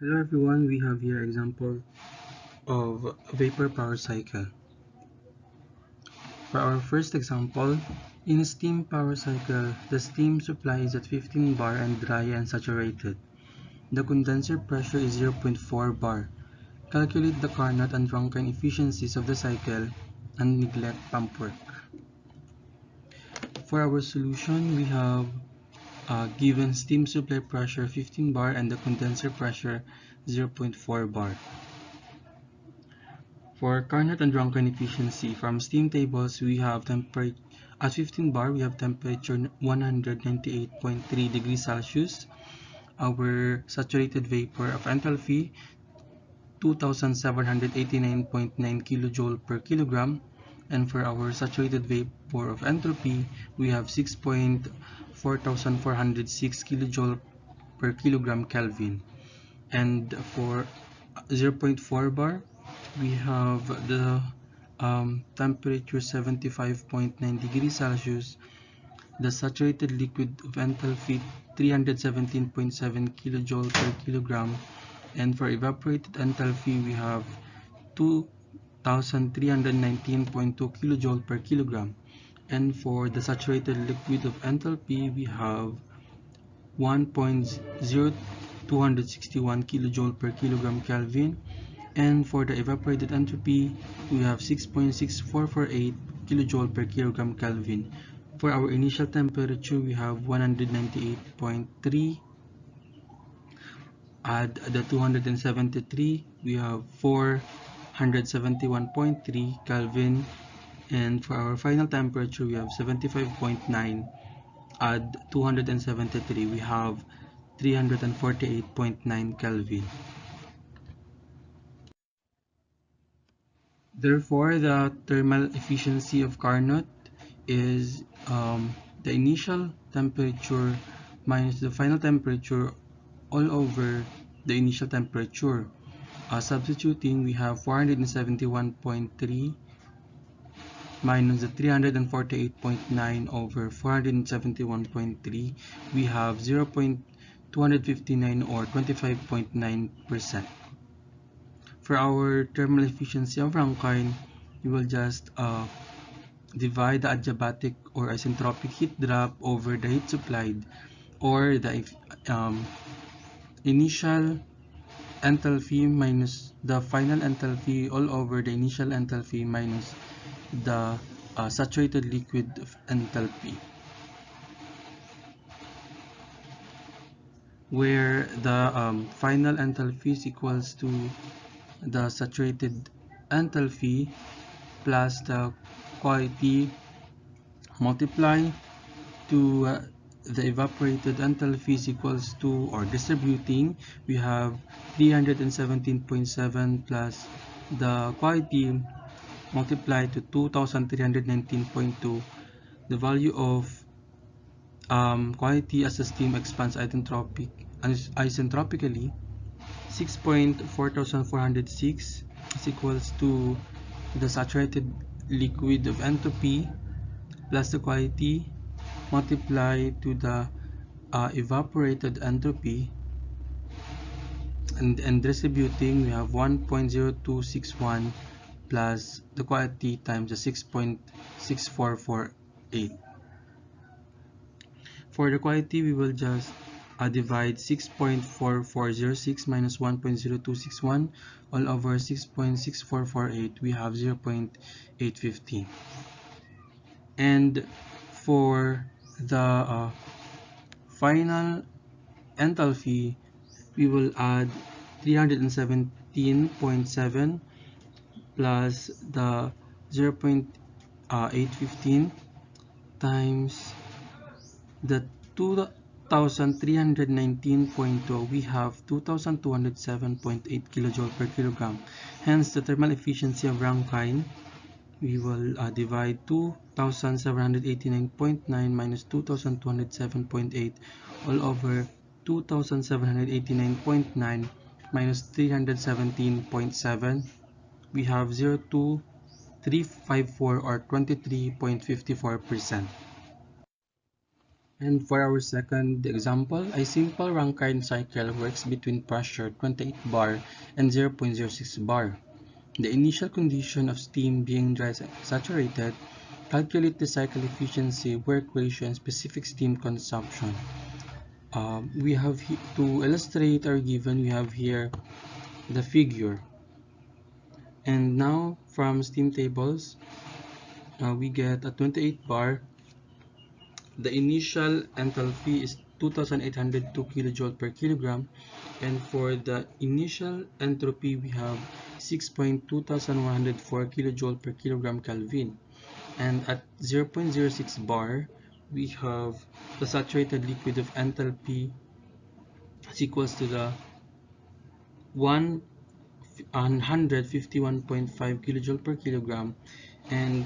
Hello everyone, we have here example of vapor power cycle. For our first example, in a steam power cycle, the steam supply is at 15 bar and dry and saturated. The condenser pressure is 0.4 bar. Calculate the Carnot and Rankine efficiencies of the cycle and neglect pump work. For our solution, we have given steam supply pressure 15 bar and the condenser pressure 0.4 bar. For Carnot and Rankine efficiency, from steam tables, we have temperature at 15 bar, we have temperature 198.3 degrees Celsius. Our saturated vapor of enthalpy 2789.9 kilojoule per kilogram, and for our saturated vapor of entropy, we have 6.4406 kilojoule per kilogram Kelvin. And for 0.4 bar, we have the temperature 75.9 degrees Celsius, the saturated liquid of enthalpy 317.7 kilojoule per kilogram, and for evaporated enthalpy we have 2319.2 kilojoule per kilogram, and for the saturated liquid of enthalpy we have 1.0261 kilojoule per kilogram Kelvin, and for the evaporated entropy we have 6.6448 kilojoule per kilogram Kelvin. For our initial temperature we have 198.3, add the 273, we have 471.3 Kelvin, and for our final temperature we have 75.9, add 273, we have 348.9 Kelvin. Therefore, the thermal efficiency of Carnot is the initial temperature minus the final temperature all over the initial temperature. Substituting, we have 471.3 minus the 348.9 over 471.3, we have 0.259 or 25.9%. For our thermal efficiency of Rankine, we will just divide the adiabatic or isentropic heat drop over the heat supplied, or the initial enthalpy minus the final enthalpy all over the initial enthalpy minus the saturated liquid enthalpy, where the final enthalpy is equals to the saturated enthalpy plus the quantity multiply to the evaporated enthalpy is equals to, or distributing, we have 317.7 plus the quantity multiplied to 2319.2. The value of quantity as the steam expands isentropically 6.4406 is equals to the saturated liquid of entropy plus the quantity multiplied to the evaporated entropy, and distributing, we have 1.0261 plus the quantity times the 6.6448. For the quantity, we will just divide 6.4406 minus 1.0261 all over 6.6448, we have 0.815. And for the final enthalpy, we will add 317.7 plus the 0.815 times the 2319.2, we have 2207.8 kilojoule per kilogram. Hence, the thermal efficiency of Rankine, we will divide 2789.9 minus 2207.8 all over 2789.9 minus 317.7, we have 0.2354 or 23.54%. And for our second example, a simple Rankine cycle works between pressure 28 bar and 0.06 bar. The initial condition of steam being dry saturated. Calculate the cycle efficiency, work ratio, and specific steam consumption. We have to illustrate our given, we have here the figure. And now from steam tables, we get a 28 bar. The initial enthalpy is 2802 kilojoule per kilogram, and for the initial entropy we have 6.2104 kilojoule per kilogram Kelvin. And at 0.06 bar, we have the saturated liquid of enthalpy is equals to the 151.5 kilojoule per kilogram, and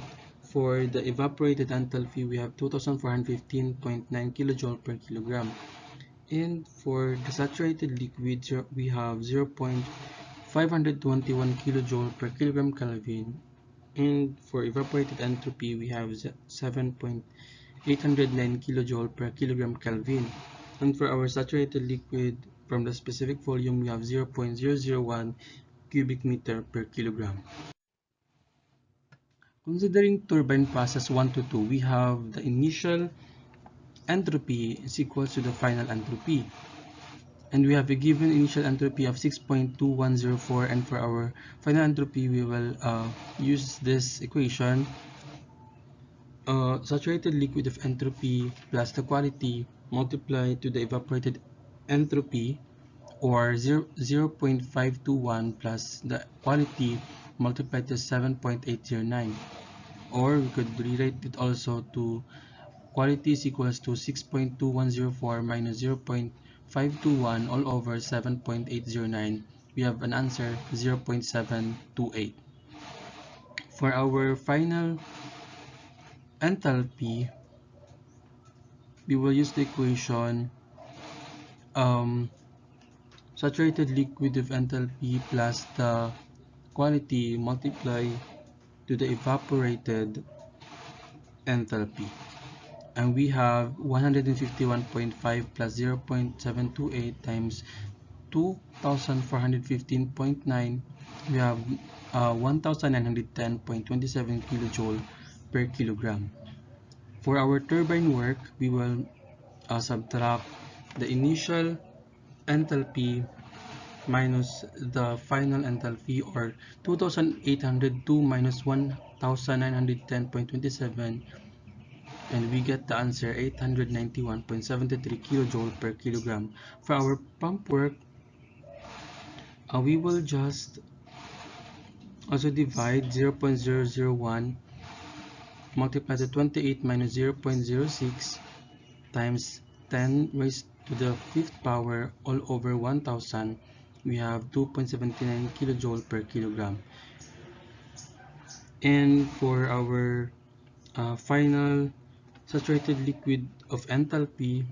for the evaporated enthalpy we have 2415.9 kilojoule per kilogram, and for the saturated liquid we have 0.521 kilojoule per kilogram Kelvin, and for evaporated entropy we have 7.809 kilojoule per kilogram Kelvin, and for our saturated liquid from the specific volume we have 0.001 cubic meter per kilogram. Considering turbine process 1 to 2, we have the initial entropy is equal to the final entropy. And we have a given initial entropy of 6.2104, and for our final entropy we will use this equation. Saturated liquid of entropy plus the quality multiplied to the evaporated entropy, or 0.521 plus the quality multiplied to 7.809, or we could rewrite it also to quality is equals to 6.2104 minus 0.521 all over 7.809. We have an answer 0.728. For our final enthalpy, we will use the equation saturated liquid of enthalpy plus the quality multiply to the evaporated enthalpy, and we have 151.5 plus 0.728 times 2415.9. we have 1910.27 kilojoule per kilogram. For our turbine work, we will subtract the initial enthalpy minus the final enthalpy, or 2802 minus 1910.27, and we get the answer 891.73 kilojoule per kilogram. For our pump work, we will just also divide 0.001 multiply to 28 minus 0.06 times 10 raised to the 5th power all over 1000. We have 2.79 kilojoule per kilogram. And for our final saturated liquid of enthalpy,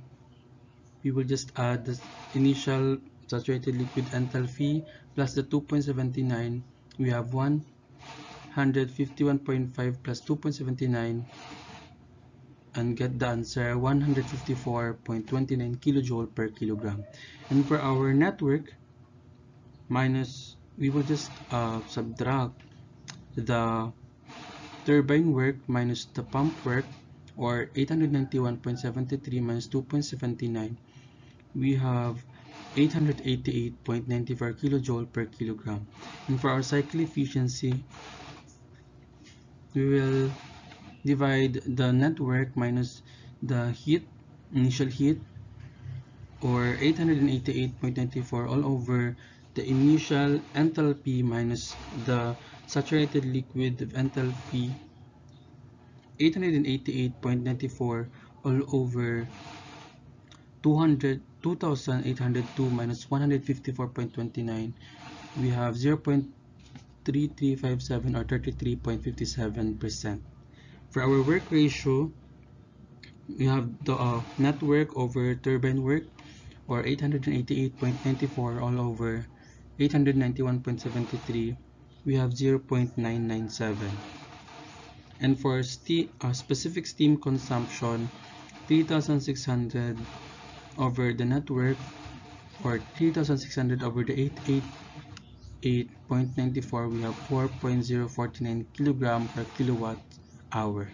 we will just add the initial saturated liquid enthalpy plus the 2.79. we have 151.5 plus 2.79 and get the answer 154.29 kilojoule per kilogram. And for our network minus, we will just subtract the turbine work minus the pump work, or 891.73 minus 2.79. we have 888.94 kilojoule per kilogram. And for our cycle efficiency, we will divide the network minus the initial heat, or 888.94 all over the initial enthalpy minus the saturated liquid of enthalpy, 888.94 all over 2802 minus 154.29. we have 0.3357 or 33.57%. For our work ratio, we have the network over turbine work, or 888.94 all over 891.73. we have 0.997. And for specific steam consumption, 3600 over the network, or 3600 over the 888.94, we have 4.049 kilogram per kilowatt hour.